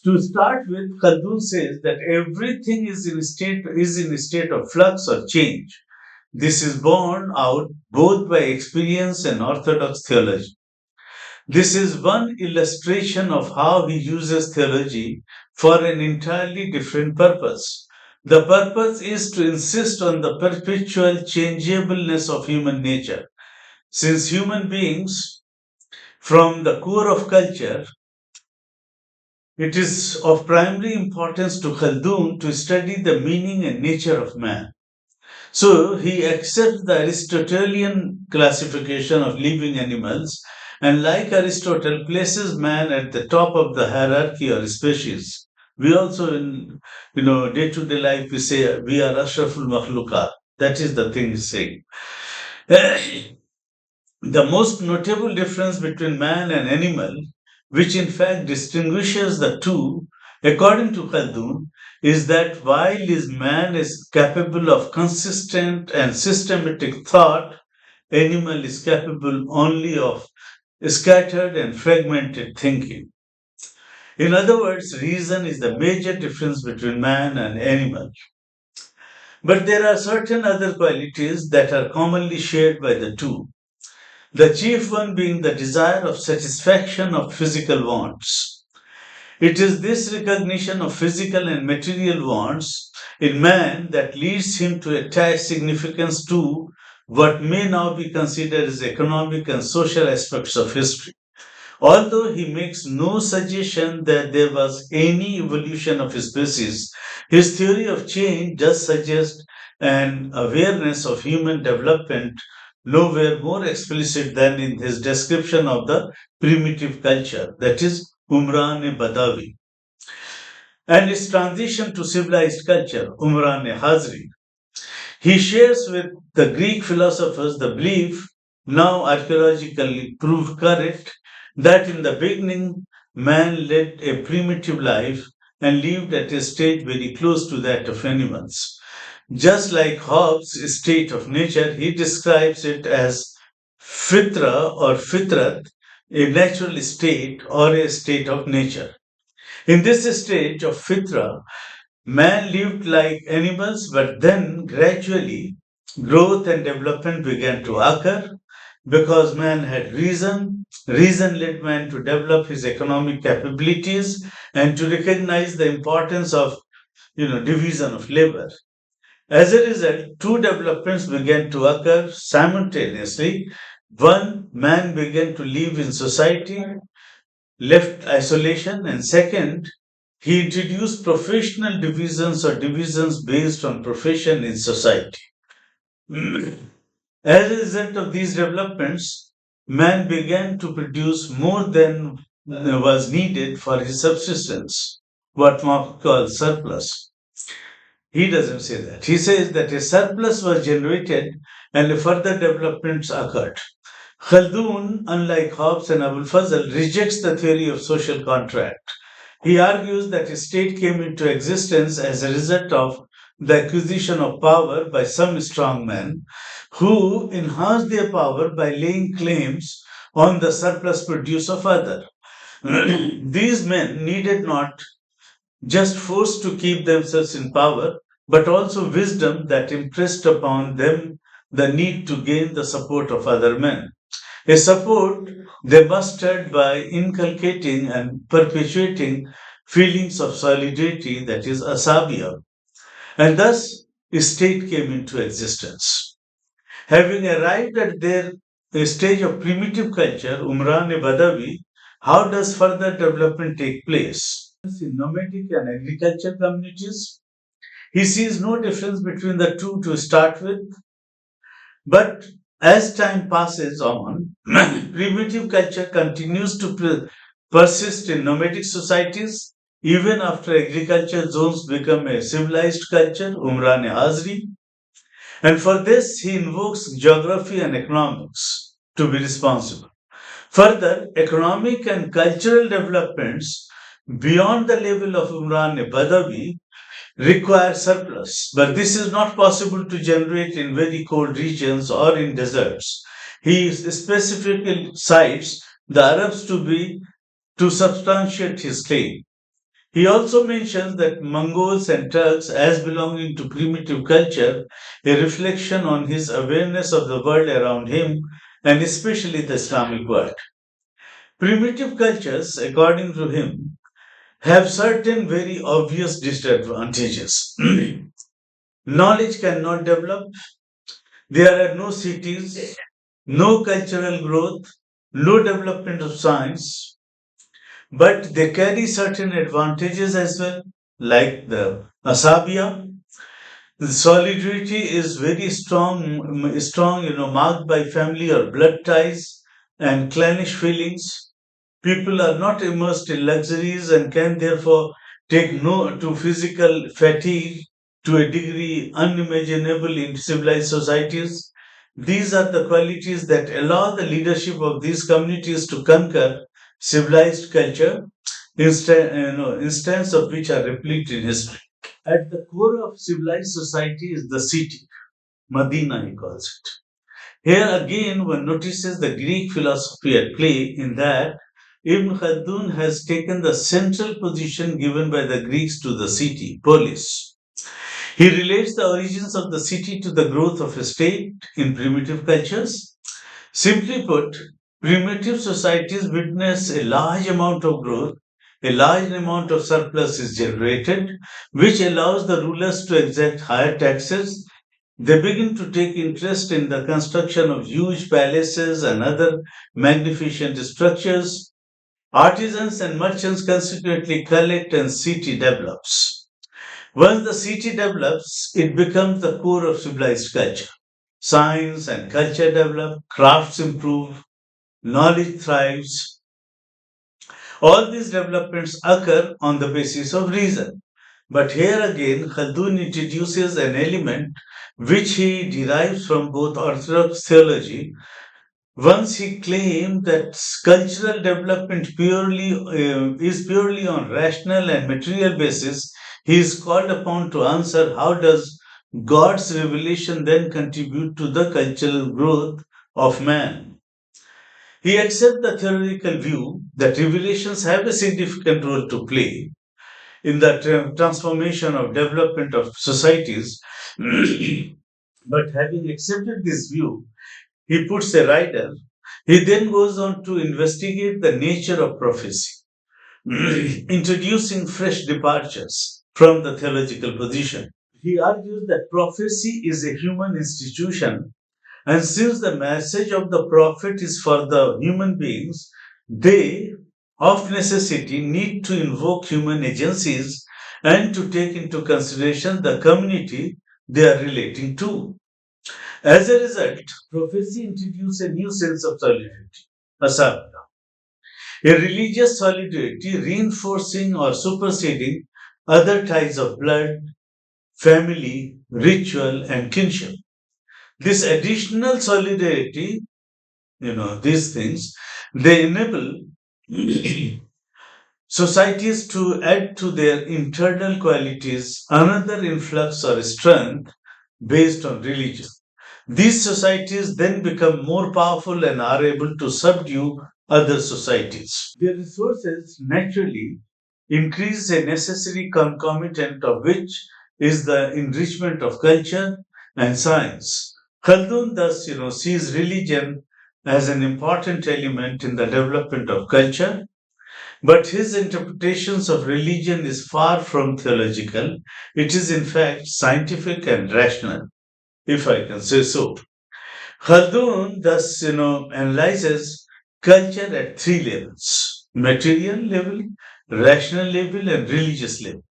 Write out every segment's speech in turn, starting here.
To start with, Khaldun says that everything is in a state of flux or change. This is borne out both by experience and orthodox theology. This is one illustration of how he uses theology for an entirely different purpose. The purpose is to insist on the perpetual changeableness of human nature. Since human beings, from the core of culture, it is of primary importance to Khaldun to study the meaning and nature of man. So he accepts the Aristotelian classification of living animals and, like Aristotle, places man at the top of the hierarchy or species. We also, in day-to-day life, we say we are Ashraful Makhlukat. That is the thing he's saying. The most notable difference between man and animal, which in fact distinguishes the two, according to Khaldun, is that while his man is capable of consistent and systematic thought, animal is capable only of scattered and fragmented thinking. In other words, reason is the major difference between man and animal. But there are certain other qualities that are commonly shared by the two. The chief one being the desire of satisfaction of physical wants. It is this recognition of physical and material wants in man that leads him to attach significance to what may now be considered as economic and social aspects of history. Although he makes no suggestion that there was any evolution of species, his theory of change does suggest an awareness of human development nowhere more explicit than in his description of the primitive culture, that is, Umran Badawi, and its transition to civilized culture, Umran Hazri. He shares with the Greek philosophers the belief, now archaeologically proved correct, that in the beginning man led a primitive life and lived at a stage very close to that of animals. Just like Hobbes' state of nature, he describes it as fitra or fitrat, a natural state or a state of nature. In this stage of fitra, man lived like animals, but then gradually growth and development began to occur because man had reason. Reason led man to develop his economic capabilities and to recognize the importance of division of labor. As a result, two developments began to occur simultaneously. One, man began to live in society, left isolation, and second, he introduced professional divisions or divisions based on profession in society. As a result of these developments, man began to produce more than was needed for his subsistence, what Marx calls surplus. He doesn't say that. He says that a surplus was generated and further developments occurred. Khaldun, unlike Hobbes and Abul Fazl, rejects the theory of social contract. He argues that a state came into existence as a result of the acquisition of power by some strong men who enhanced their power by laying claims on the surplus produce of others. These men needed not just force to keep themselves in power, but also wisdom that impressed upon them the need to gain the support of other men. A support they mustered by inculcating and perpetuating feelings of solidarity, that is, asabiya, and thus a state came into existence. Having arrived at their stage of primitive culture, Umran Badawi, how does further development take place? In nomadic and agriculture communities, he sees no difference between the two to start with, but as time passes on, primitive culture continues to persist in nomadic societies even after agriculture zones become a civilized culture, Umran Hazri. And for this, he invokes geography and economics to be responsible. Further, economic and cultural developments beyond the level of Umran Badawi require surplus, but this is not possible to generate in very cold regions or in deserts. He specifically cites the Arabs to substantiate his claim. He also mentions that Mongols and Turks as belonging to primitive culture, a reflection on his awareness of the world around him and especially the Islamic world. Primitive cultures, according to him, have certain very obvious disadvantages. Knowledge cannot develop, there are no cities, no cultural growth, no development of science, but they carry certain advantages as well, like the asabia. The solidarity is very strong, marked by family or blood ties and clannish feelings. People are not immersed in luxuries and can therefore take no to physical fatigue to a degree unimaginable in civilized societies. These are the qualities that allow the leadership of these communities to conquer civilized culture, instance of which are replete in history. At the core of civilized society is the city, Medina he calls it. Here again one notices the Greek philosophy at play in that Ibn Khaldun has taken the central position given by the Greeks to the city, polis. He relates the origins of the city to the growth of a state in primitive cultures. Simply put, primitive societies witness a large amount of growth, a large amount of surplus is generated, which allows the rulers to exact higher taxes. They begin to take interest in the construction of huge palaces and other magnificent structures. Artisans and merchants consequently collect and city develops. Once the city develops, it becomes the core of civilized culture. Science and culture develop, crafts improve, knowledge thrives. All these developments occur on the basis of reason. But here again, Khaldun introduces an element which he derives from both Orthodox theology. Once he claimed that cultural development is purely on rational and material basis, he is called upon to answer how does God's revelation then contribute to the cultural growth of man. He accepts the theoretical view that revelations have a significant role to play in the transformation of development of societies. But having accepted this view, he puts a rider. He then goes on to investigate the nature of prophecy, introducing fresh departures from the theological position. He argues that prophecy is a human institution, and since the message of the prophet is for the human beings, they, of necessity, need to invoke human agencies and to take into consideration the community they are relating to. As a result, prophecy introduces a new sense of solidarity, asabta, a religious solidarity reinforcing or superseding other ties of blood, family, ritual, and kinship. This additional solidarity, these things, they enable societies to add to their internal qualities another influx or strength based on religion. These societies then become more powerful and are able to subdue other societies. Their resources naturally increase, a necessary concomitant of which is the enrichment of culture and science. Khaldun thus, sees religion as an important element in the development of culture, but his interpretations of religion is far from theological. It is in fact scientific and rational, if I can say so. Khaldun thus, analyzes culture at three levels: material level, rational level, and religious level.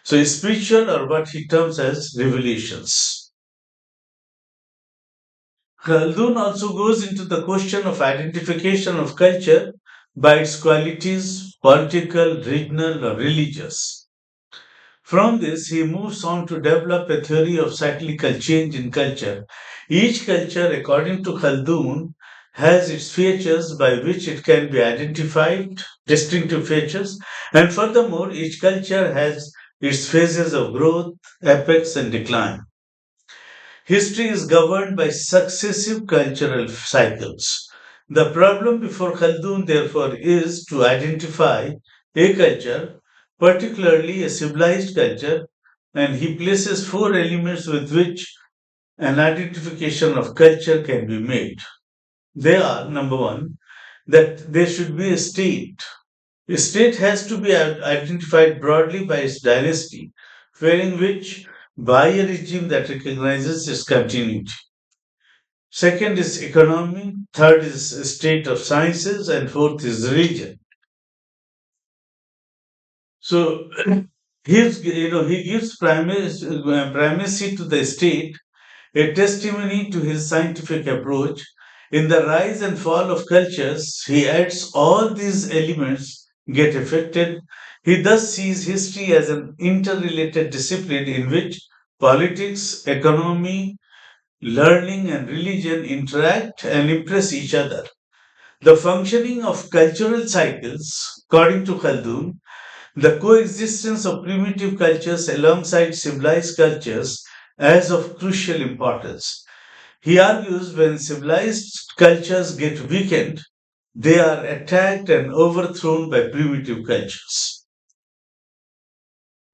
So, spiritual or what he terms as revelations. Khaldun also goes into the question of identification of culture by its qualities, political, regional, or religious. From this, he moves on to develop a theory of cyclical change in culture. Each culture, according to Khaldun, has its features by which it can be identified, distinctive features, and furthermore, each culture has its phases of growth, apex, and decline. History is governed by successive cultural cycles. The problem before Khaldun, therefore, is to identify a culture particularly a civilized culture, and he places four elements with which an identification of culture can be made. They are number one, that there should be a state. A state has to be identified broadly by its dynasty, failing which by a regime that recognizes its continuity. Second is economy, third is a state of sciences, and fourth is religion. So he gives primacy to the state, a testimony to his scientific approach. In the rise and fall of cultures, he adds all these elements get affected. He thus sees history as an interrelated discipline in which politics, economy, learning, and religion interact and impress each other. The functioning of cultural cycles, according to Khaldun, the coexistence of primitive cultures alongside civilized cultures as of crucial importance. He argues when civilized cultures get weakened, they are attacked and overthrown by primitive cultures.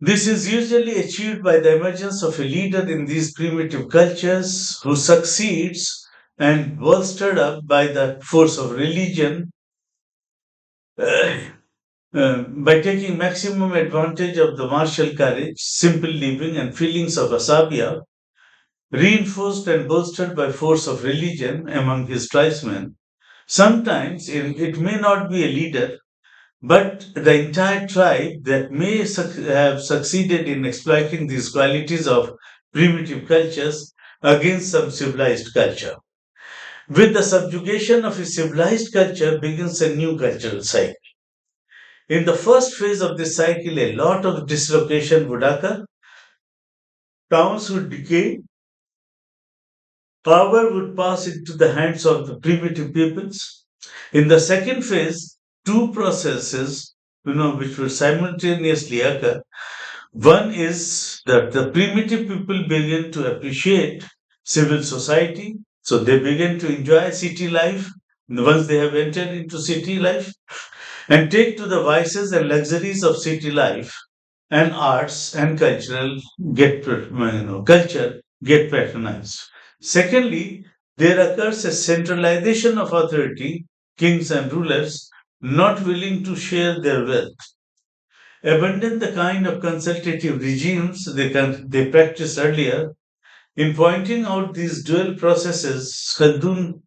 This is usually achieved by the emergence of a leader in these primitive cultures who succeeds and bolstered up by the force of religion by taking maximum advantage of the martial courage, simple living, and feelings of asabiya, reinforced and bolstered by force of religion among his tribesmen. Sometimes it may not be a leader, but the entire tribe that may have succeeded in exploiting these qualities of primitive cultures against some civilized culture. With the subjugation of a civilized culture begins a new cultural cycle. In the first phase of this cycle, a lot of dislocation would occur. Towns would decay, power would pass into the hands of the primitive peoples. In the second phase, two processes, which will simultaneously occur. One is that the primitive people begin to appreciate civil society, so they begin to enjoy city life once they have entered into city life and take to the vices and luxuries of city life, and arts and culture get patronized. Secondly, there occurs a centralization of authority, kings and rulers not willing to share their wealth abandon the kind of consultative regimes they practiced earlier. In pointing out these dual processes, Khaldun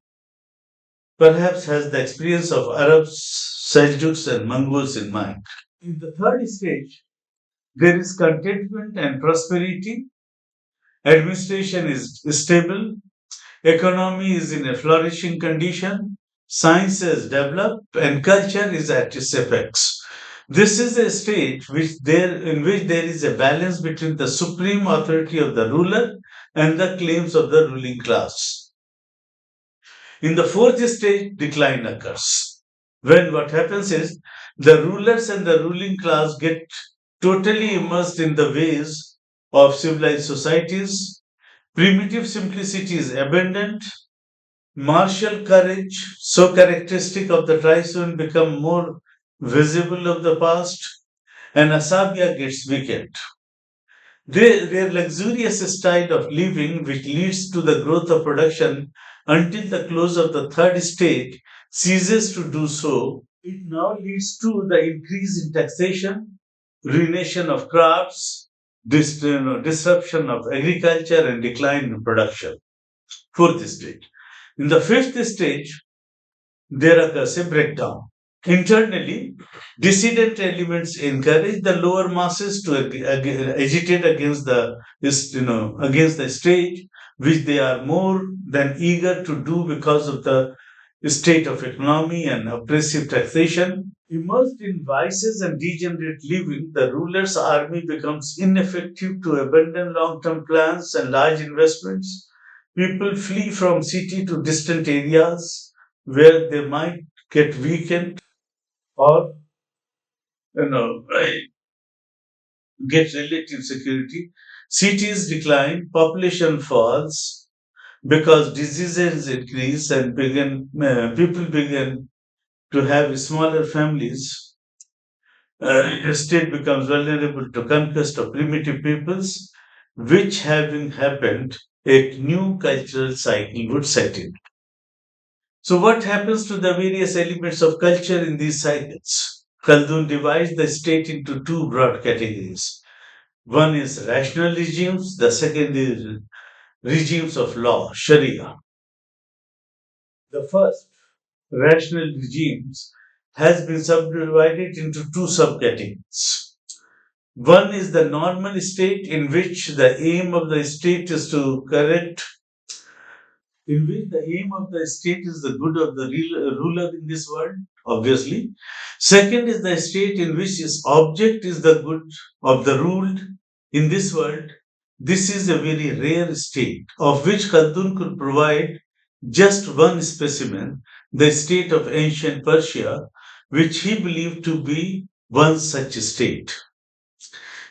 perhaps has the experience of Arabs, Seljuks, and Mongols in mind. In the third stage, there is contentment and prosperity. Administration is stable. Economy is in a flourishing condition. Science has developed, and culture is at its apex. This is a stage in which there is a balance between the supreme authority of the ruler and the claims of the ruling class. In the fourth stage, decline occurs. When what happens is the rulers and the ruling class get totally immersed in the ways of civilized societies. Primitive simplicity is abandoned. Martial courage, so characteristic of the tribesmen, become more visible of the past, and Asabia gets weakened. Their luxurious style of living, which leads to the growth of production until the close of the third stage, ceases to do so. It now leads to the increase in taxation, ruination of crafts, disruption of agriculture, and decline in production. Fourth stage. In the fifth stage, there occurs a breakdown. Internally, dissident elements encourage the lower masses to agitate against against the state, which they are more than eager to do because of the state of economy and oppressive taxation. Immersed in vices and degenerate living, the ruler's army becomes ineffective to abandon long-term plans and large investments. People flee from city to distant areas where they might get weakened or you know get relative security. Cities decline, population falls because diseases increase and people begin to have smaller families. a state becomes vulnerable to conquest of primitive peoples, which having happened, a new cultural cycle would set in. So, what happens to the various elements of culture in these cycles? Khaldun divides the state into two broad categories. One is rational regimes, the second is regimes of law, Sharia. The first, rational regimes, has been subdivided into two subcategories. One is the normal state in which the aim of the state is to correct, in which the aim of the state is the good of the ruler in this world, obviously. Second is the state in which its object is the good of the ruled in this world. This is a very rare state, of which Khaldun could provide just one specimen, the state of ancient Persia, which he believed to be one such state.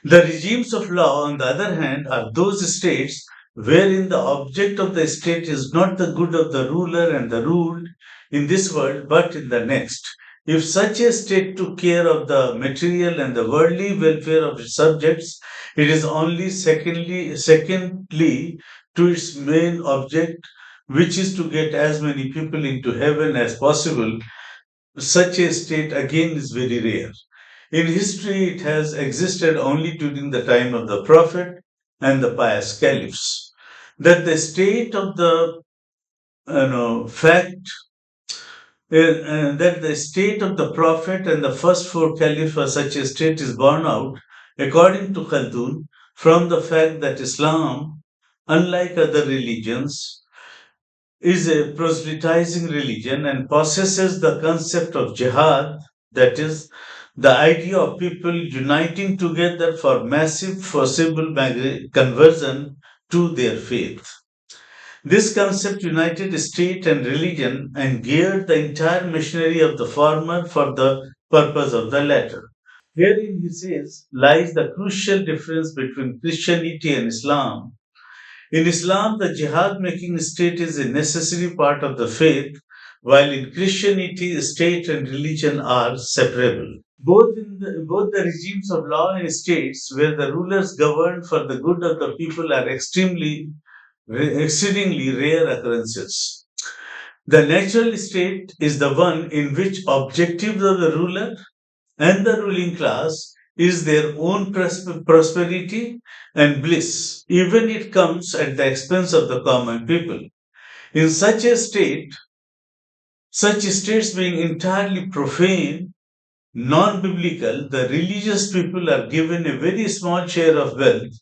The regimes of law, on the other hand, are those states wherein the object of the state is not the good of the ruler and the ruled in this world but in the next. If such a state took care of the material and the worldly welfare of its subjects, it is only secondly to its main object, which is to get as many people into heaven as possible. Such a state again is very rare. In history, it has existed only during the time of the Prophet and the pious caliphs. That the state of the fact that the state of the Prophet and the first four caliphs for such a state is borne out, according to Khaldun, from the fact that Islam, unlike other religions, is a proselytizing religion and possesses the concept of jihad, that is, the idea of people uniting together for massive, forcible conversion to their faith. This concept united state and religion and geared the entire machinery of the former for the purpose of the latter. Herein, he says, lies the crucial difference between Christianity and Islam. In Islam, the jihad making state is a necessary part of the faith, while in Christianity, state and religion are separable. Both the regimes of law and states where the rulers govern for the good of the people are exceedingly rare occurrences. The natural state is the one in which objectives of the ruler and the ruling class is their own prosperity and bliss, even it comes at the expense of the common people. In such states being entirely profane, non biblical, the religious people are given a very small share of wealth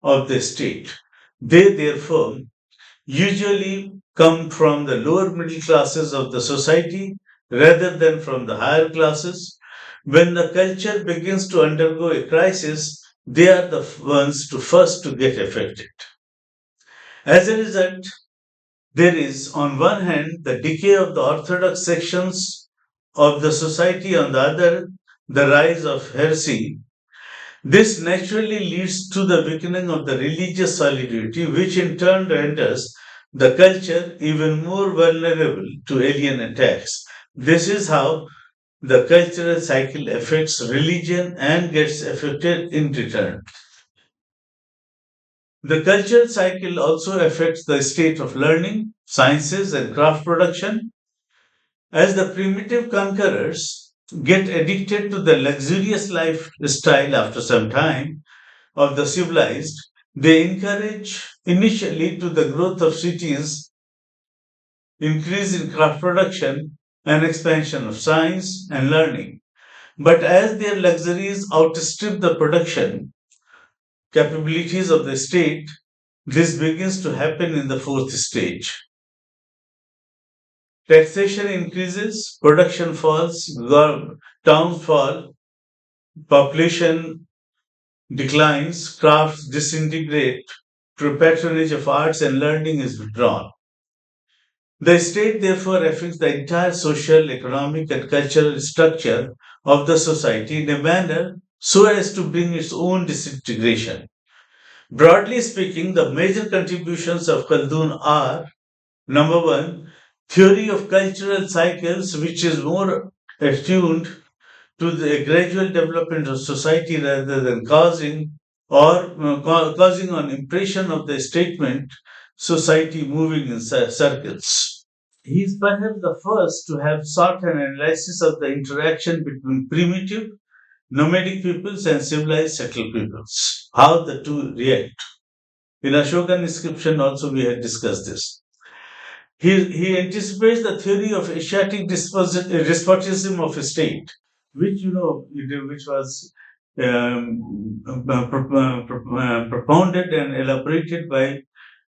of the state. They, therefore, usually come from the lower middle classes of the society rather than from the higher classes. When the culture begins to undergo a crisis, they are the ones to first to get affected. As a result, there is, on one hand, the decay of the orthodox sections of the society, on the other, the rise of heresy. This naturally leads to the weakening of the religious solidarity, which in turn renders the culture even more vulnerable to alien attacks. This is how the cultural cycle affects religion and gets affected in return. The cultural cycle also affects the state of learning, sciences, and craft production. As the primitive conquerors get addicted to the luxurious lifestyle after some time of the civilized, they encourage initially to the growth of cities, increase in craft production, and expansion of science and learning. But as their luxuries outstrip the production capabilities of the state, this begins to happen in the fourth stage. Taxation increases, production falls, towns fall, population declines, crafts disintegrate, patronage of arts and learning is withdrawn. The state therefore affects the entire social, economic, and cultural structure of the society in a manner so as to bring its own disintegration. Broadly speaking, the major contributions of Khaldun are: number one, theory of cultural cycles, which is more attuned to the gradual development of society rather than causing an impression of the statement society moving in circles. He is perhaps the first to have sought an analysis of the interaction between primitive nomadic peoples and civilized settled peoples, how the two react. In Ashokan inscription also we had discussed this. He anticipates the theory of Asiatic despotism of a state, which which was propounded and elaborated by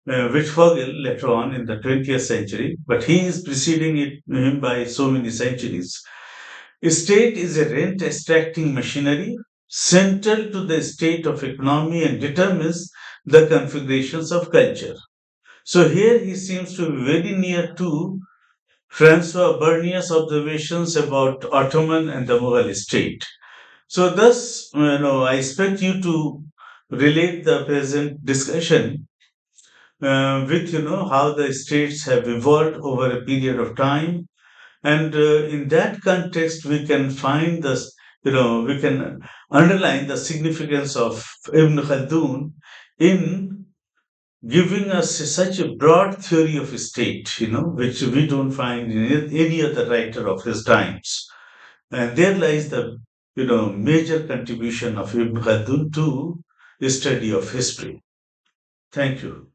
Wittfogel later on in the 20th century, but he is preceding him by so many centuries. A state is a rent extracting machinery central to the state of economy and determines the configurations of culture. So here he seems to be very near to Francois Bernier's observations about Ottoman and the Mughal state. So thus, I expect you to relate the present discussion with how the states have evolved over a period of time, and in that context we can find this, we can underline the significance of Ibn Khaldun in giving us such a broad theory of state, which we don't find in any other writer of his times. And there lies the, major contribution of Ibn Khaldun to the study of history. Thank you.